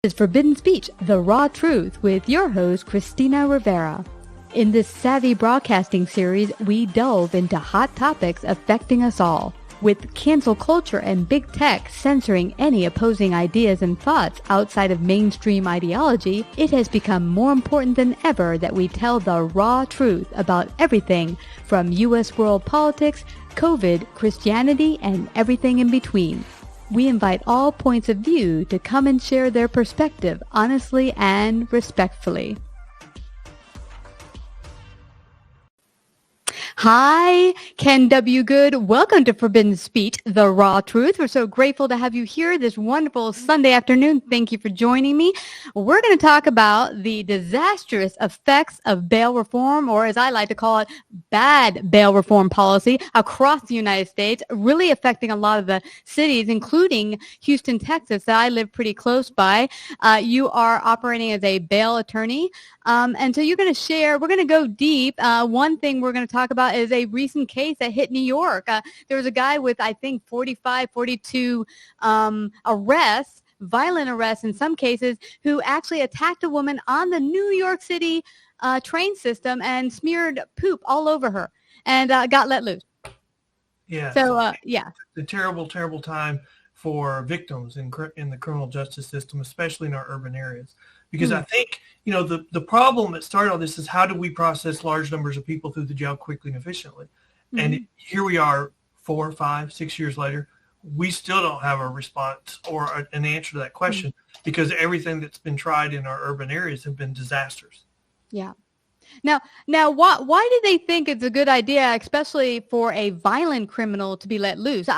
Is Forbidden Speech, the raw truth, with your host, Christina Rivera. In this savvy broadcasting series, we delve into hot topics affecting us all. With cancel culture and big tech censoring any opposing ideas and thoughts outside of mainstream ideology, it has become more important than ever that we tell the raw truth about everything from U.S. world politics, COVID, Christianity, and everything in between. We invite all points of view to come and share their perspective honestly and respectfully. Hi, Ken W. Good. Welcome to Forbidden Speech, the raw truth. We're so grateful to have you here this wonderful Sunday afternoon. Thank you for joining me. We're going to talk about the disastrous effects of bail reform, or as I like to call it, bad bail reform policy across the United States, really affecting a lot of the cities, including Houston, Texas, that I live pretty close by. You are operating as a bail attorney. And so you're going to share, we're going to go deep. One thing we're going to talk about is a recent case that hit New York. There was a guy with, I think, 42 arrests, violent arrests in some cases, who actually attacked a woman on the New York City train system and smeared poop all over her and got let loose. Yeah. So, yeah. It's a terrible, terrible time for victims in the criminal justice system, especially in our urban areas. Because I think, the problem that started all this is how do we process large numbers of people through the jail quickly and efficiently? And here we are 4, 5, 6 years later, we still don't have a response or an answer to that question because everything that's been tried in our urban areas have been disasters. Yeah. Now, why do they think it's a good idea, especially for a violent criminal, to be let loose? If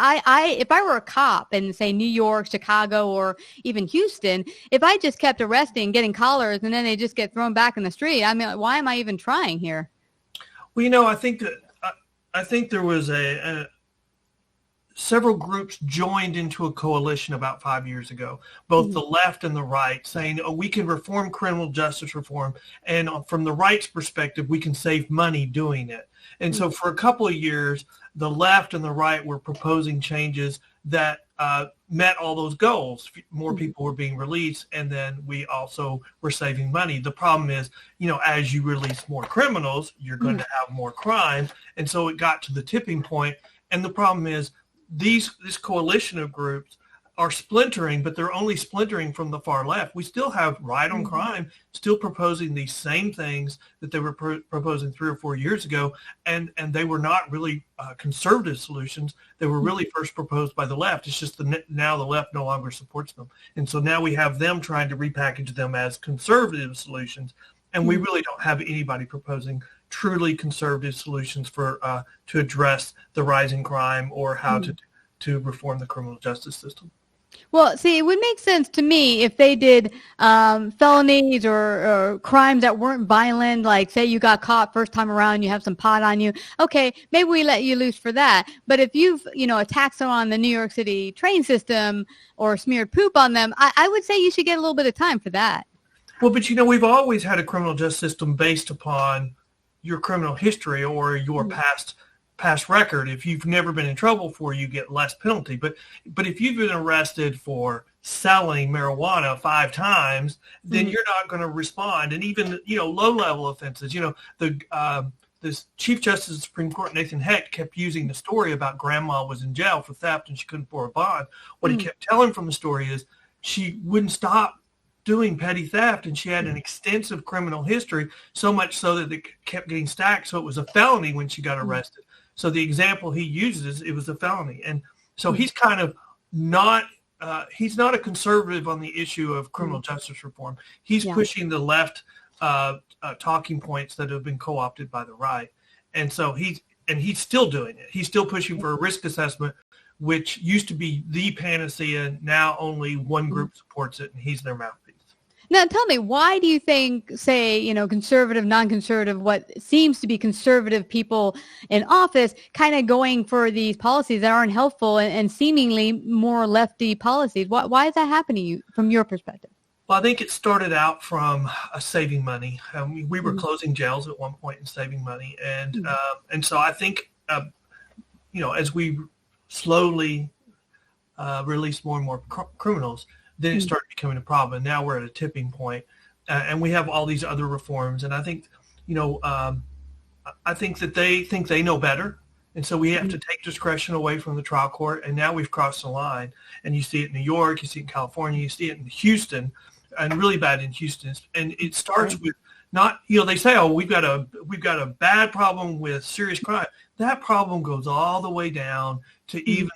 I were a cop in, say, New York, Chicago, or even Houston, if I just kept arresting, getting collars, and then they just get thrown back in the street, I mean, why am I even trying here? Well, I think there was several groups joined into a coalition about 5 years ago, both the left and the right, saying, we can reform criminal justice reform. And from the right's perspective, we can save money doing it. And so for a couple of years, the left and the right were proposing changes that met all those goals. More people were being released, and then we also were saving money. The problem is, as you release more criminals, you're going to have more crime. And so it got to the tipping point. And the problem is, this coalition of groups are splintering, but they're only splintering from the far left. We still have Right on Crime still proposing these same things that they were proposing 3 or 4 years ago, and they were not really conservative solutions. They were really first proposed by the left. It's just now the left no longer supports them. And so now we have them trying to repackage them as conservative solutions, and we really don't have anybody proposing truly conservative solutions for to address the rising crime or how to reform the criminal justice system. Well, see, it would make sense to me if they did felonies or crimes that weren't violent, like say you got caught first time around, you have some pot on you. Okay, maybe we let you loose for that. But if you've, attacked someone on the New York City train system or smeared poop on them, I would say you should get a little bit of time for that. Well, but we've always had a criminal justice system based upon your criminal history or your past record. If you've never been in trouble before, you get less penalty. But if you've been arrested for selling marijuana 5 times, then you're not going to respond. And even low-level offenses. This Chief Justice of the Supreme Court, Nathan Hecht, kept using the story about grandma was in jail for theft and she couldn't afford a bond. What he kept telling from the story is she wouldn't stop doing petty theft, and she had an extensive criminal history, so much so that it kept getting stacked, so it was a felony when she got arrested. So the example he uses, it was a felony. And so he's kind of not he's not a conservative on the issue of criminal justice reform. He's pushing the left talking points that have been co-opted by the right. And so he's still doing it. He's still pushing for a risk assessment, which used to be the panacea. Now only one group supports it, and he's their mouthpiece. Now, tell me, why do you think, say, conservative, non-conservative, what seems to be conservative people in office kind of going for these policies that aren't helpful and seemingly more lefty policies? Why is that happening to you from your perspective? Well, I think it started out from saving money. We were closing jails at one point and saving money. And so I think, as we slowly release more and more criminals, then it started becoming a problem. And now we're at a tipping point, and we have all these other reforms. And I think, I think that they think they know better. And so we have to take discretion away from the trial court. And now we've crossed the line. And you see it in New York, you see it in California, you see it in Houston, and really bad in Houston. And it starts with not, they say, oh, we've got a bad problem with serious crime. That problem goes all the way down to even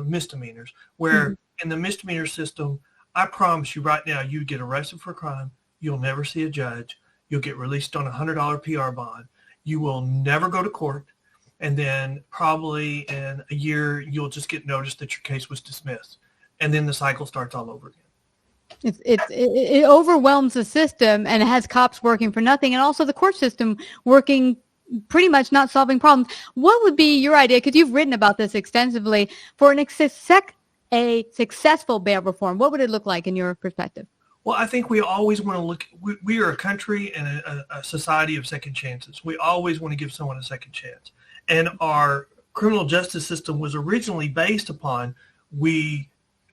misdemeanors, where in the misdemeanor system, I promise you right now, you get arrested for a crime. You'll never see a judge. You'll get released on a $100 PR bond. You will never go to court. And then probably in a year, you'll just get notice that your case was dismissed. And then the cycle starts all over again. It overwhelms the system, and it has cops working for nothing, and also the court system working pretty much not solving problems. What would be your idea, because you've written about this extensively, for a successful bail reform? What would it look like in your perspective? Well, I think we always want to look, we are a country and a society of second chances. We always want to give someone a second chance. And our criminal justice system was originally based upon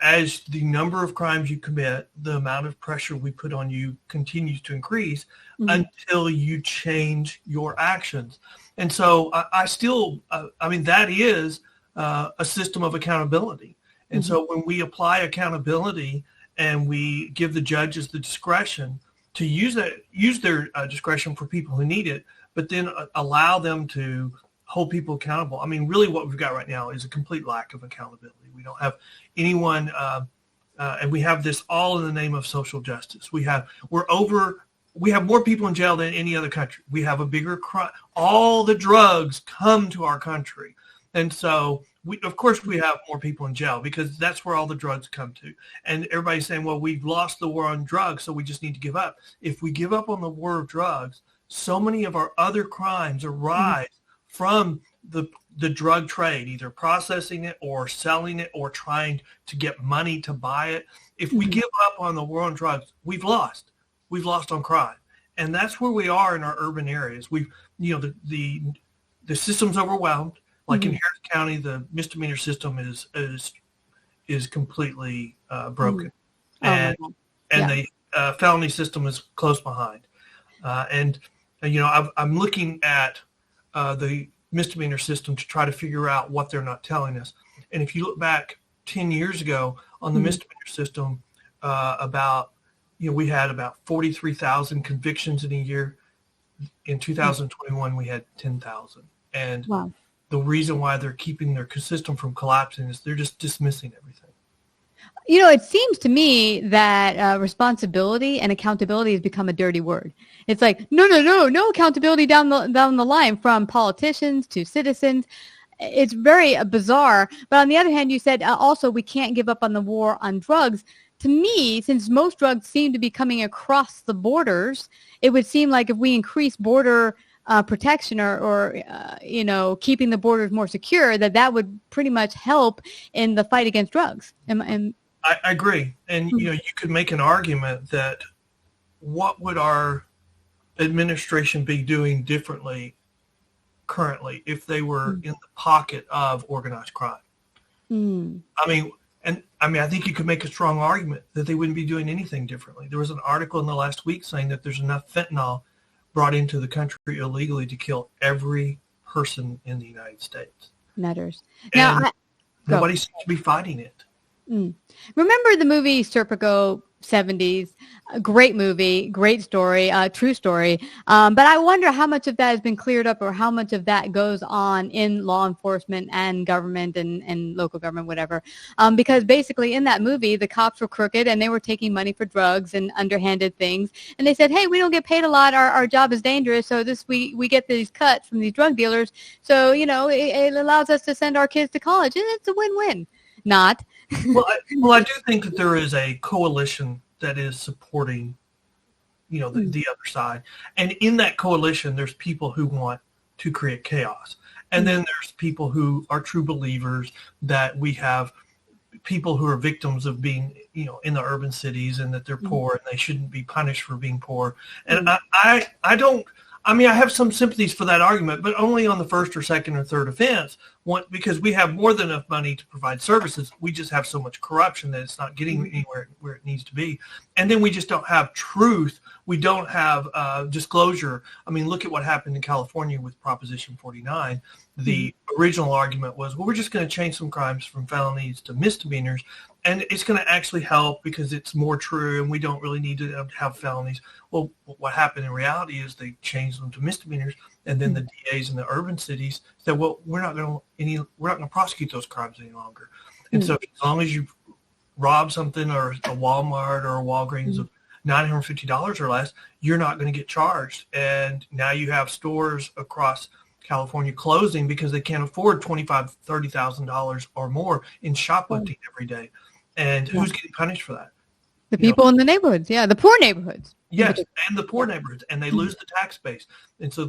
as the number of crimes you commit, the amount of pressure we put on you continues to increase until you change your actions. And so I still, that is a system of accountability. And so when we apply accountability and we give the judges the discretion to use their discretion for people who need it, but then allow them to hold people accountable. I mean, really what we've got right now is a complete lack of accountability. We don't have anyone, and we have this all in the name of social justice. We have more people in jail than any other country. We have a bigger crime. All the drugs come to our country. And so, of course, we have more people in jail because that's where all the drugs come to. And everybody's saying, well, we've lost the war on drugs, so we just need to give up. If we give up on the war of drugs, so many of our other crimes arise from the drug trade, either processing it or selling it or trying to get money to buy it. If we give up on the war on drugs, we've lost. We've lost on crime. And that's where we are in our urban areas. The system's overwhelmed. Like in Harris County, the misdemeanor system is completely broken. And the felony system is close behind. I'm looking at the misdemeanor system to try to figure out what they're not telling us. And if you look back 10 years ago on the misdemeanor system, we had about 43,000 convictions in a year. In 2021, we had 10,000. And the reason why they're keeping their system from collapsing is they're just dismissing everything. It seems to me that responsibility and accountability has become a dirty word. It's like, no accountability down the line from politicians to citizens. It's very bizarre. But on the other hand, you said also we can't give up on the war on drugs. To me, since most drugs seem to be coming across the borders, it would seem like if we increase border protection or keeping the borders more secure, that would pretty much help in the fight against drugs. I agree. And, you could make an argument that what would our administration be doing differently currently if they were in the pocket of organized crime? I think you could make a strong argument that they wouldn't be doing anything differently. There was an article in the last week saying that there's enough fentanyl brought into the country illegally to kill every person in the United States. Matters. And nobody seems to be fighting it. Remember the movie Serpico 70s? A great movie, great story, true story. But I wonder how much of that has been cleared up or how much of that goes on in law enforcement and government and local government, whatever. Because basically in that movie, the cops were crooked and they were taking money for drugs and underhanded things. And they said, hey, we don't get paid a lot. Our job is dangerous. So we get these cuts from these drug dealers. So, it allows us to send our kids to college. And it's a win-win. Not. Well, I do think that there is a coalition that is supporting, the other side. And in that coalition, there's people who want to create chaos. And then there's people who are true believers that we have people who are victims of being, in the urban cities and that they're poor and they shouldn't be punished for being poor. And I I mean, I have some sympathies for that argument, but only on the first or second or third offense. Because we have more than enough money to provide services. We just have so much corruption that it's not getting anywhere where it needs to be. And then we just don't have truth. We don't have disclosure. I mean, look at what happened in California with Proposition 49. The original argument was, well, we're just going to change some crimes from felonies to misdemeanors, and it's going to actually help because it's more true, and we don't really need to have felonies. Well, what happened in reality is they changed them to misdemeanors, and then the DAs in the urban cities said, well, we're not going to prosecute those crimes any longer. And so as long as you rob something or a Walmart or a Walgreens of $950 or less, you're not going to get charged. And now you have stores across California closing because they can't afford $25,000, $30,000 or more in shoplifting every day. And who's getting punished for that? The people in the neighborhoods, the poor neighborhoods. Yes, and the poor neighborhoods, and they lose the tax base. And so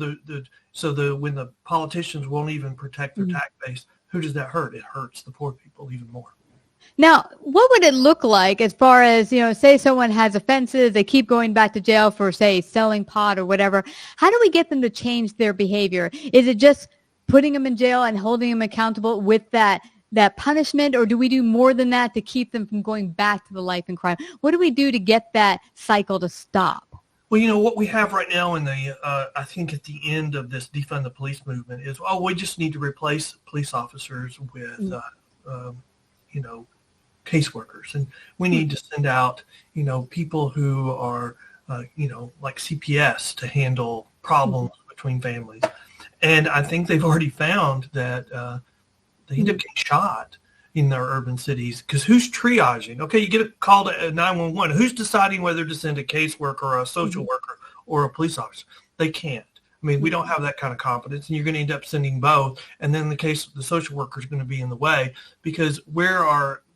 when the politicians won't even protect their tax base, who does that hurt? It hurts the poor people even more. Now, what would it look like as far as, say someone has offenses, they keep going back to jail for, say, selling pot or whatever. How do we get them to change their behavior? Is it just putting them in jail and holding them accountable with that punishment, or do we do more than that to keep them from going back to the life and crime? What do we do to get that cycle to stop? Well, what we have right now in the, I think at the end of this defund the police movement is, we just need to replace police officers with, caseworkers. And we need to send out, people who are, like CPS to handle problems between families. And I think they've already found that they end up getting shot in their urban cities because who's triaging? Okay, you get a call to 911. Who's deciding whether to send a caseworker or a social worker or a police officer? They can't. I mean, we don't have that kind of competence, and you're going to end up sending both. And then the social worker is going to be in the way because where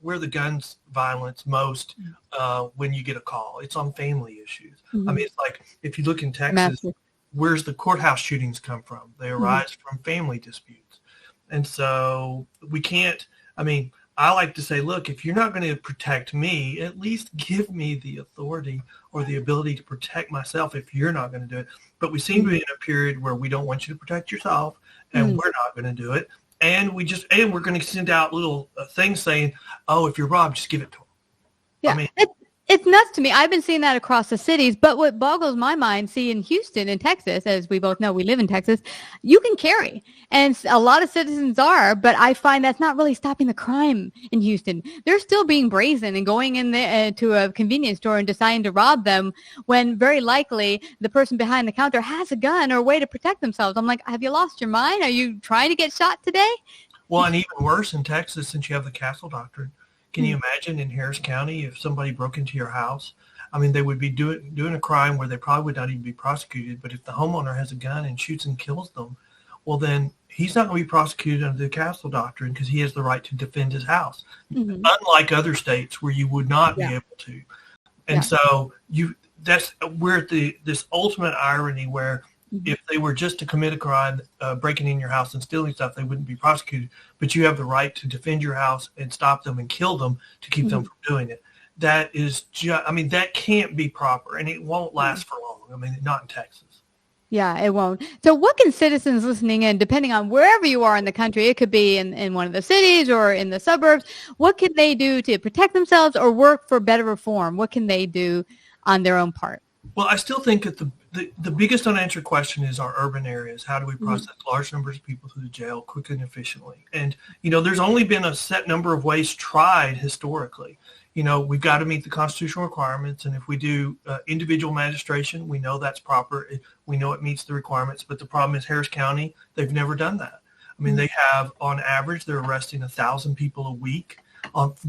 the guns violence most when you get a call? It's on family issues. I mean, it's like if you look in Texas, where's the courthouse shootings come from? They arise from family disputes. And so we can't, I like to say, look, if you're not going to protect me, at least give me the authority or the ability to protect myself if you're not going to do it. But we seem to be in a period where we don't want you to protect yourself, and we're not going to do it. And we're going to send out little things saying, oh, if you're robbed, just give it to them. Yeah. It's nuts to me. I've been seeing that across the cities, but what boggles my mind, see in Houston, in Texas, as we both know, we live in Texas, you can carry. And a lot of citizens are, but I find that's not really stopping the crime in Houston. They're still being brazen and going in there to a convenience store and deciding to rob them when very likely the person behind the counter has a gun or a way to protect themselves. I'm like, have you lost your mind? Are you trying to get shot today? Well, and even worse in Texas, since you have the castle doctrine. Can you imagine in Harris County if somebody broke into your house? They would be doing a crime where they probably would not even be prosecuted. But if the homeowner has a gun and shoots and kills them, well, then he's not going to be prosecuted under the castle doctrine because he has the right to defend his house, unlike other states where you would not be able to. And so we're at this ultimate irony where if they were just to commit a crime, breaking in your house and stealing stuff, they wouldn't be prosecuted. But you have the right to defend your house and stop them and kill them to keep them from doing it. That is that can't be proper, and it won't last for long. Not in Texas. Yeah, it won't. So what can citizens listening in, depending on wherever you are in the country, it could be in one of the cities or in the suburbs, what can they do to protect themselves or work for better reform? What can they do on their own part? Well, I still think that the biggest unanswered question is our urban areas. How do we process large numbers of people through the jail quickly and efficiently? And, there's only been a set number of ways tried historically. We've got to meet the constitutional requirements. And if we do individual magistration, we know that's proper. We know it meets the requirements. But the problem is Harris County, they've never done that. They have, on average, they're arresting 1,000 people a week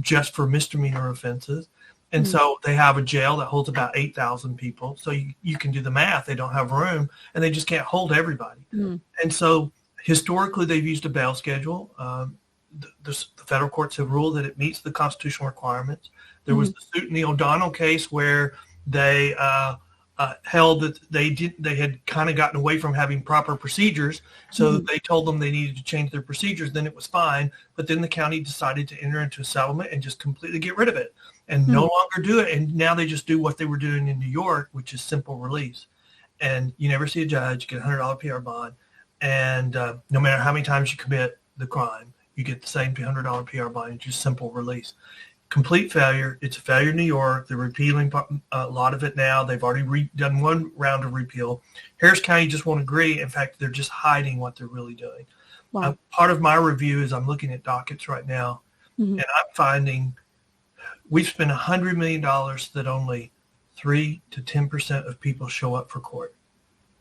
just for misdemeanor offenses. And so they have a jail that holds about 8,000 people. So you can do the math. They don't have room, and they just can't hold everybody. And so historically, they've used a bail schedule. The federal courts have ruled that it meets the constitutional requirements. There was the suit in the O'Donnell case where they held that they had kind of gotten away from having proper procedures. So they told them they needed to change their procedures. Then it was fine. But then the county decided to enter into a settlement and just completely get rid of it and no longer do it. And now they just do what they were doing in New York, which is simple release. and you never see a judge. You get a $100 PR bond, and no matter how many times you commit the crime, you get the same $100 PR bond. It's just simple release. Complete failure. It's a failure in New York. They're repealing a lot of it now. They've already done one round of repeal. Harris County just won't agree. In fact, they're just hiding what they're really doing. Wow. Part of my review is I'm looking at dockets right now, and I'm finding we've spent $100 million that only 3 to 10% of people show up for court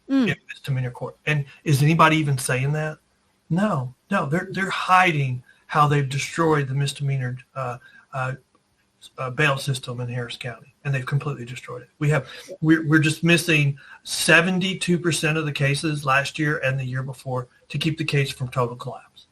in misdemeanor court. And is anybody even saying that? No. They're hiding how they've destroyed the misdemeanor bail system in Harris County, and they've completely destroyed it. We're just missing 72% of the cases last year and the year before to keep the case from total collapse.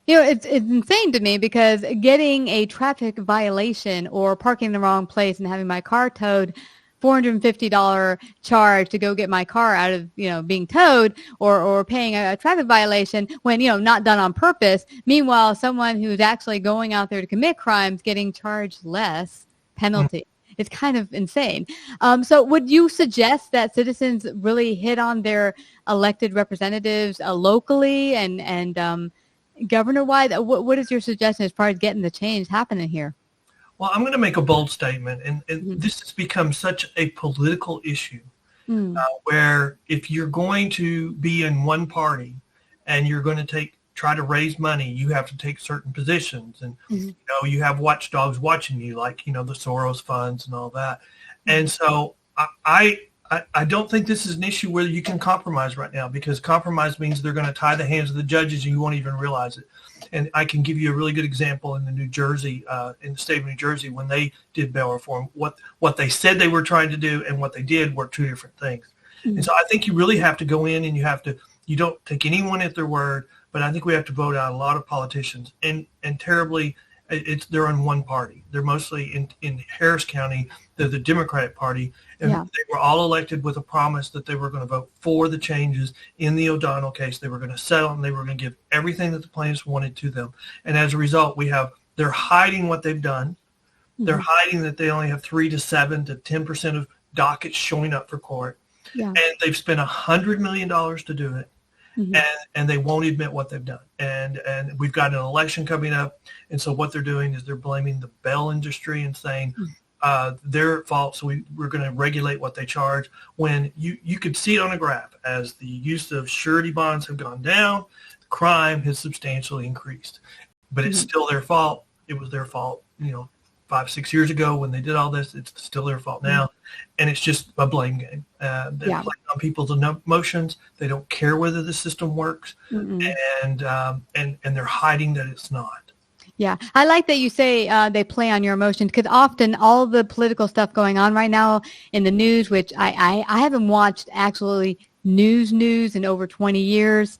It's insane to me because getting a traffic violation or parking in the wrong place and having my car towed, $450 charge to go get my car out of, being towed or paying a traffic violation when, not done on purpose. Meanwhile, someone who's actually going out there to commit crimes getting charged less penalty. It's kind of insane. So would you suggest that citizens really hit on their elected representatives locally and governor-wide? What is your suggestion as far as getting the change happening here? Well, I'm going to make a bold statement, and this has become such a political issue where if you're going to be in one party and you're going to try to raise money, you have to take certain positions, and you have watchdogs watching you, like the Soros funds and all that. And so I don't think this is an issue where you can compromise right now, because compromise means they're going to tie the hands of the judges and you won't even realize it. And I can give you a really good example in the state of New Jersey, when they did bail reform. What they said they were trying to do and what they did were two different things. And so I think you really have to go in and you don't take anyone at their word, but I think we have to vote out a lot of politicians. And terribly, they're on one party. They're mostly in Harris County. They're the Democratic Party, and they were all elected with a promise that they were going to vote for the changes in the O'Donnell case. They were going to settle, and they were going to give everything that the plaintiffs wanted to them. And as a result, they're hiding what they've done. They're hiding that they only have 3 to 7 to 10% of dockets showing up for court, and they've spent $100 million to do it. And they won't admit what they've done. And we've got an election coming up. And so what they're doing is they're blaming the bail industry and saying they're at fault, so we're going to regulate what they charge. When you could see it on a graph, as the use of surety bonds have gone down, the crime has substantially increased. But it's still their fault. It was their fault, 5-6 years ago when they did all this. It's still their fault now. And it's just a blame game. They're playing on people's emotions. They don't care whether the system works, and they're hiding that it's not. Yeah, I like that you say they play on your emotions, because often all the political stuff going on right now in the news, which I haven't watched actually news in over 20 years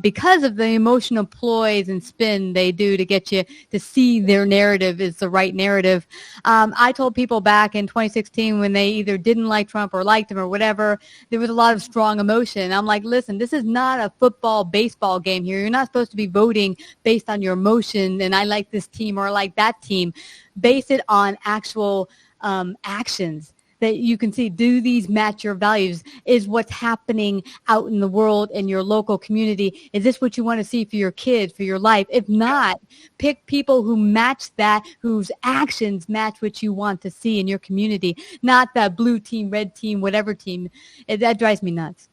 because of the emotional ploys and spin they do to get you to see their narrative is the right narrative. I told people back in 2016 when they either didn't like Trump or liked him or whatever, there was a lot of strong emotion. I'm like, listen, this is not a football, baseball game here. You're not supposed to be voting based on your emotion and I like this team or I like that team. Base it on actual actions that you can see. Do these match your values? Is what's happening out in the world in your local community? Is this what you want to see for your kids, for your life? If not, pick people who match that, whose actions match what you want to see in your community, not that blue team, red team, whatever team. That drives me nuts.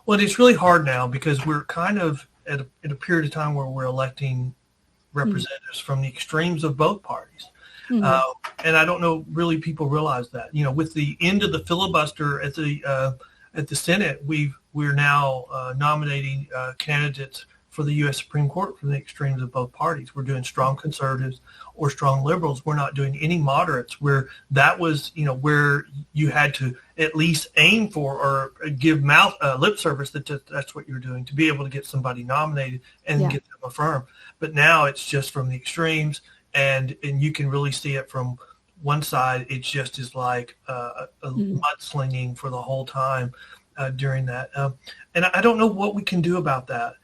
Well, it's really hard now because we're kind of at a period of time where we're electing representatives from the extremes of both parties. And I don't know really people realize that, with the end of the filibuster at the Senate, we're now nominating candidates for the U.S. Supreme Court from the extremes of both parties. We're doing strong conservatives or strong liberals. We're not doing any moderates, where that was, where you had to at least aim for or give lip service that that's what you're doing to be able to get somebody nominated and get them affirmed. But now it's just from the extremes. And you can really see it from one side. It just is like a mudslinging for the whole time during that. And I don't know what we can do about that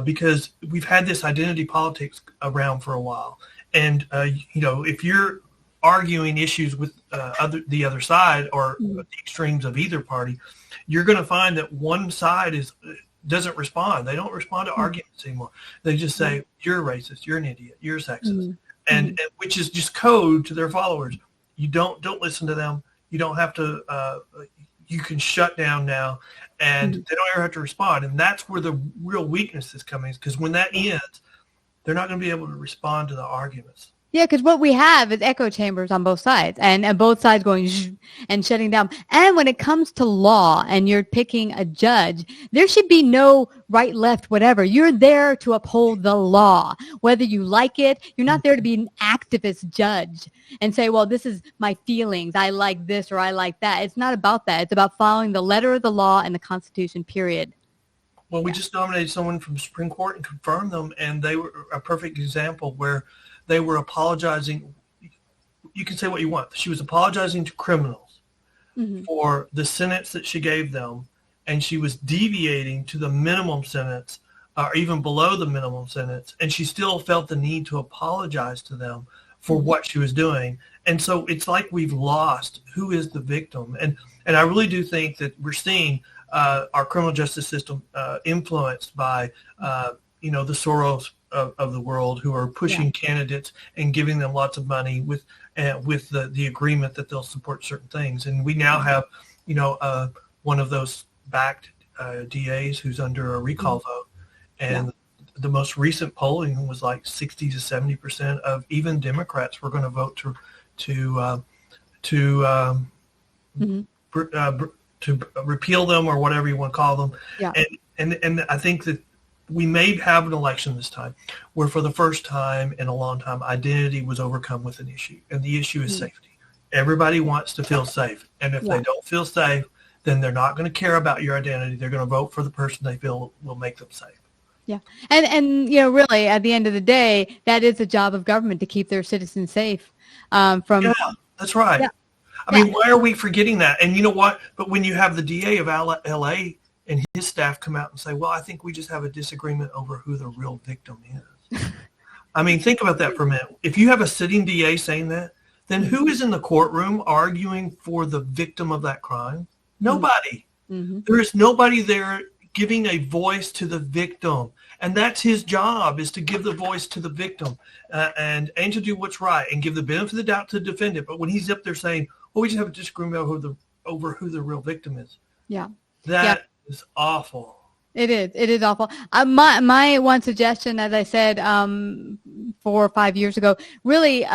because we've had this identity politics around for a while. And, if you're arguing issues with the other side or the extremes of either party, you're going to find that one side doesn't respond. They don't respond to arguments anymore. They just say, you're a racist, you're an idiot, you're a sexist, and which is just code to their followers. You don't listen to them. You don't have to. You can shut down now, and they don't ever have to respond. And that's where the real weakness is coming, because when that ends, they're not going to be able to respond to the arguments. Yeah, because what we have is echo chambers on both sides, and both sides going and shutting down. And when it comes to law and you're picking a judge, there should be no right, left, whatever. You're there to uphold the law, whether you like it. You're not there to be an activist judge and say, well, this is my feelings. I like this or I like that. It's not about that. It's about following the letter of the law and the Constitution, period. Well, we just nominated someone from the Supreme Court and confirmed them, and they were a perfect example where they were apologizing. You can say what you want. She was apologizing to criminals for the sentence that she gave them, and she was deviating to the minimum sentence or even below the minimum sentence, and she still felt the need to apologize to them for what she was doing. And so it's like we've lost who is the victim. And I really do think that we're seeing our criminal justice system influenced by, the Soros of the world, who are pushing candidates and giving them lots of money with the agreement that they'll support certain things. And we now have, one of those backed DAs who's under a recall vote. And the most recent polling was like 60 to 70% of even Democrats were going to vote to repeal them, or whatever you want to call them. Yeah. And I think that we may have an election this time where, for the first time in a long time, identity was overcome with an issue, and the issue is safety. Everybody wants to feel safe, and if they don't feel safe, then they're not going to care about your identity. They're going to vote for the person they feel will make them safe. Yeah. And really, at the end of the day, that is the job of government, to keep their citizens safe from. Yeah, that's right. Yeah. I mean, why are we forgetting that? And you know what? But when you have the DA of L.A. and his staff come out and say, well, I think we just have a disagreement over who the real victim is. I mean, think about that for a minute. If you have a sitting DA saying that, then who is in the courtroom arguing for the victim of that crime? Nobody. There is nobody there giving a voice to the victim. And that's his job, is to give the voice to the victim and to do what's right and give the benefit of the doubt to the defendant. But when he's up there saying, well, we just have a disagreement over who the real victim is. Yeah. That is awful. It is. It is awful. My one suggestion, as I said 4 or 5 years ago, really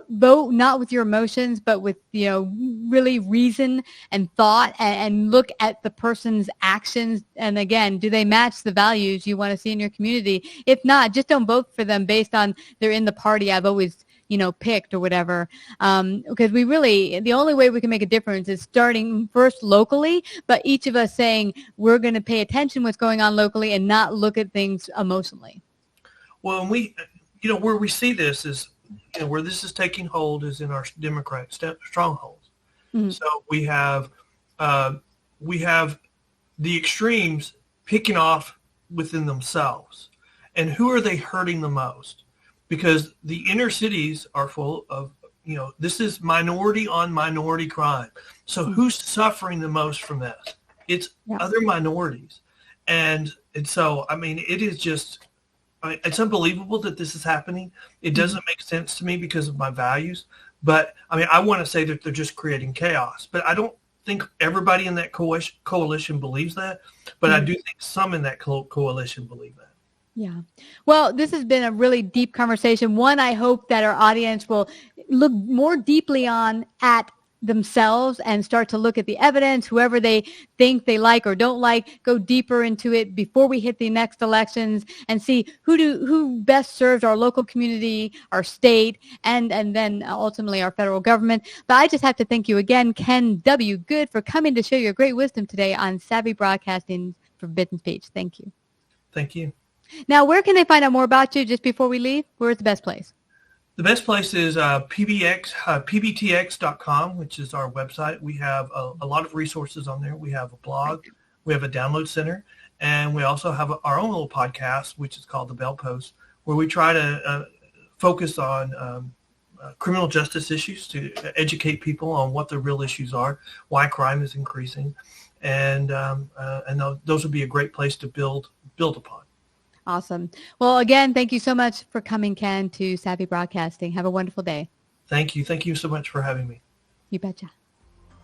vote not with your emotions, but with, really reason and thought, and look at the person's actions. And again, do they match the values you want to see in your community? If not, just don't vote for them based on they're in the party I've always picked or whatever. Because the only way we can make a difference is starting first locally, but each of us saying we're going to pay attention to what's going on locally and not look at things emotionally. Well, where we see this is, where this is taking hold is in our Democrat strongholds. So we have the extremes picking off within themselves. And who are they hurting the most? Because the inner cities are full of, this is minority on minority crime. So who's suffering the most from this? It's other minorities. And so, I mean, it is just, it's unbelievable that this is happening. It doesn't make sense to me because of my values. But, I mean, I want to say that they're just creating chaos. But I don't think everybody in that coalition believes that. But I do think some in that coalition believe that. Yeah. Well, this has been a really deep conversation. One, I hope that our audience will look more deeply at themselves and start to look at the evidence, whoever they think they like or don't like, go deeper into it before we hit the next elections and see who best serves our local community, our state, and then ultimately our federal government. But I just have to thank you again, Ken W. Good, for coming to share your great wisdom today on Savvy Broadcasting Forbidden Speech. Thank you. Thank you. Now, where can they find out more about you just before we leave? Where's the best place? The best place is pbtx.com, which is our website. We have a lot of resources on there. We have a blog. We have a download center. And we also have our own little podcast, which is called The Bell Post, where we try to focus on criminal justice issues, to educate people on what the real issues are, why crime is increasing, and those would be a great place to build upon. Awesome. Well, again, thank you so much for coming, Ken, to Savvy Broadcasting. Have a wonderful day. Thank you. Thank you so much for having me. You betcha.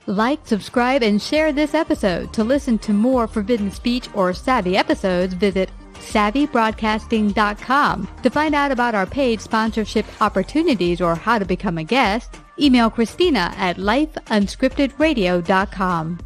Like, subscribe, and share this episode. To listen to more Forbidden Speech or Savvy episodes, visit SavvyBroadcasting.com. To find out about our paid sponsorship opportunities or how to become a guest, email Christina at lifeunscriptedradio.com.